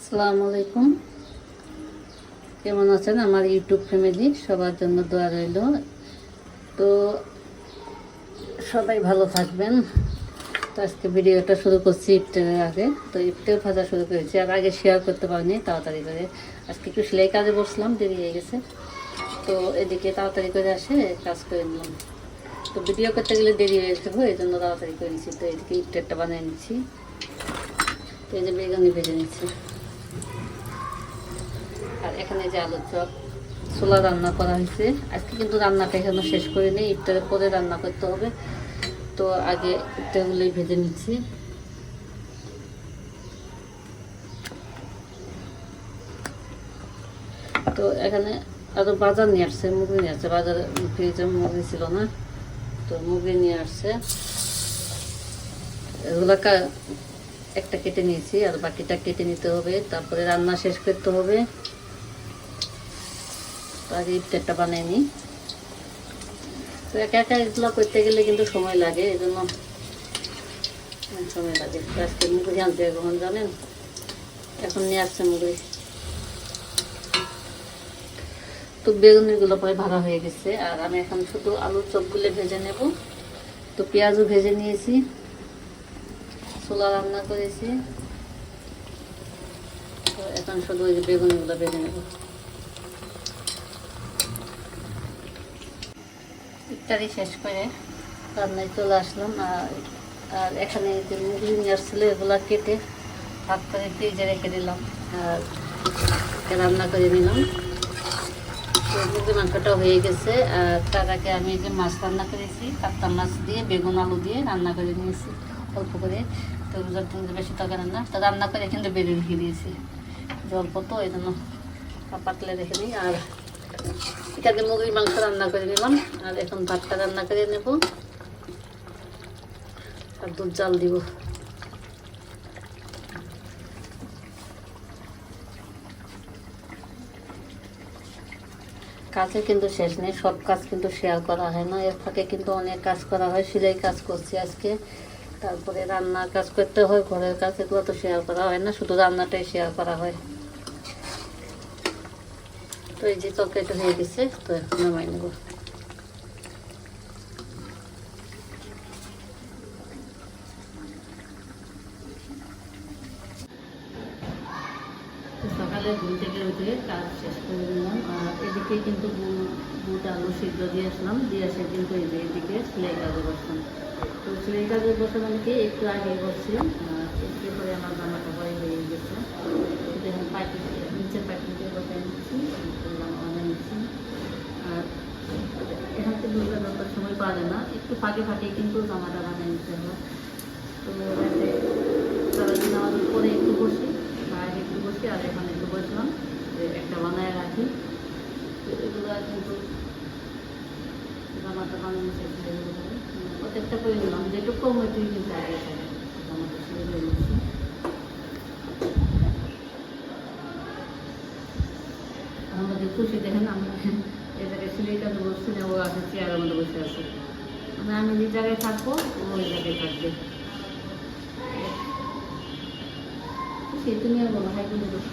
আসসালামু আলাইকুম। কেমন আছেন আমার ইউটিউব ফ্যামিলি? সবার জন্য দোয়া রইল। তো সবাই ভালো থাকবেন। তো আজকে ভিডিওটা শুরু করছি ইফতারের আগে। তো ইফতার ভাজা শুরু করেছি, আর আগে শেয়ার করতে পারিনি তাড়াতাড়ি করে। আজকে একটু সেলাই কাজে বসলাম, দেরি হয়ে গেছে। তো এদিকে তাড়াতাড়ি করে আসে কাজ করে নিলাম। তো ভিডিও করতে গেলে দেরি হয়ে যাবো, এই জন্য তাড়াতাড়ি করে নিচ্ছি। তো এদিকে ইফতারটা বানিয়ে নিচ্ছি। তো এই যে বেগুনি ভেজে নিচ্ছি, আর এখানে যে আলুর চপ ছোলা রান্না করা হয়েছে। আজকে কিন্তু রান্নাটা এখনো শেষ করিনি, ইফতারের পরে রান্না করতে হবে। তো আগে ইফতারগুলোই ভেজে নিচ্ছি। তো এখানে আরও বাজার নিয়ে আসছে, মুগি নিয়ে আসছে। বাজারে ফ্রিজে মুগি ছিল না, তো মুগি নিয়ে আসছে। এগুলা একটা কেটে নিয়েছি, আর বাকিটা কেটে নিতে হবে, তারপরে রান্না শেষ করতে হবে। তো আগে ইফতারটা বানিয়ে নিই। তো একা একা এগুলো করতে গেলে কিন্তু সময় লাগে, এই জন্য সময় লাগে। আজকে মুগি আনতে কখন জানেন? এখন নিয়ে আসছে মুগি। তো বেগুনিগুলো পরে ভাজা হয়ে গেছে, আর আমি এখন শুধু আলুর চপগুলো ভেজে নেব। তো পেঁয়াজও ভেজে নিয়েছি, ছোলা রান্না করেছি। তো এখন শুধু ওই বেগুনিগুলো ভেজে নেব। ইফতারি শেষ করে রান্নায় চলে আসলাম। আর এখানে যে মুগি নিয়ে আসছিল, এগুলো কেটে ভাগ করে ফ্রিজে রেখে দিলাম, আর রান্না করে নিলাম। তো মুরগি মাংসটাও হয়ে গেছে। আর তার আগে আমি যে মাছ রান্না করেছি, কাতলা মাছ দিয়ে বেগুন আলু দিয়ে রান্না করে নিয়েছি অল্প করে। তো ওগুলোর কিন্তু বেশি তরকারি রান্না, তো রান্না করে কিন্তু বেড়ে রেখে দিয়েছি, অল্প তো এই জন্য পাতলে রেখে দিই। আর এখানে মুরগির মাংস রান্না করে নিলাম, আর এখন ভাতটা রান্না করে নেব, আর দুধ জাল দিব। কাজে কিন্তু শেষ নেই, সব কাজ কিন্তু শেয়ার করা হয় না। এর ফাঁকে কিন্তু অনেক কাজ করা হয়, সেলাই কাজ করছি আজকে, তারপরে রান্নার কাজ করতে হয়, ঘরের কাজ, এগুলো তো শেয়ার করা হয় না, শুধু রান্নাটাই শেয়ার করা হয়। তো এই যে তরকারিটা হয়ে গেছে, তো এখন নামাই নেব। সকালে ঘুম থেকে উঠে কাজ শেষ করে নিলাম, আর এদিকে কিন্তু বুট আলু সিদ্ধ দিয়ে আসলাম, দিয়ে আসে কিন্তু এই যে এদিকে সেলাই কাজে বসলাম। তো সেলাই কাজে বসে মানে কি একটু আগে বসছি, একটু করে আমার জামাটা পরে হয়ে গেছে। দেখুন পাইপিং, নিচের পাইপিং দিয়ে বসাই নিচ্ছি, বানিয়ে নিচ্ছি। আর এখান থেকে দুর্গা দরকার সময় পাওয়া যায় না, একটু ফাঁকে ফাঁকে কিন্তু জামাটা বানিয়ে নিতে হয়। তো সারাদিন আমাদের পরে একটু বসি, বাইরে একটু বসি, আর এখানে একটু বসলাম যে একটা বানায় রাখি। এগুলো কিন্তু জামাটা বানানো শেষ হয়ে গেলে প্রত্যেকটা করে নিলাম, যেটুকু কম হয়েছে কিন্তু আগে জামাটা শুরু হয়ে গেছি। আমাদের খুশি দেখেন, আমি এই জায়গায় সিলাই কাজে বসছি না, ও আছে চেয়ারের মধ্যে বসে আছে। মানে আমি যে জায়গায় থাকবো ও ওই জায়গায় থাকবে। তুমি আর বলো, হাই বলে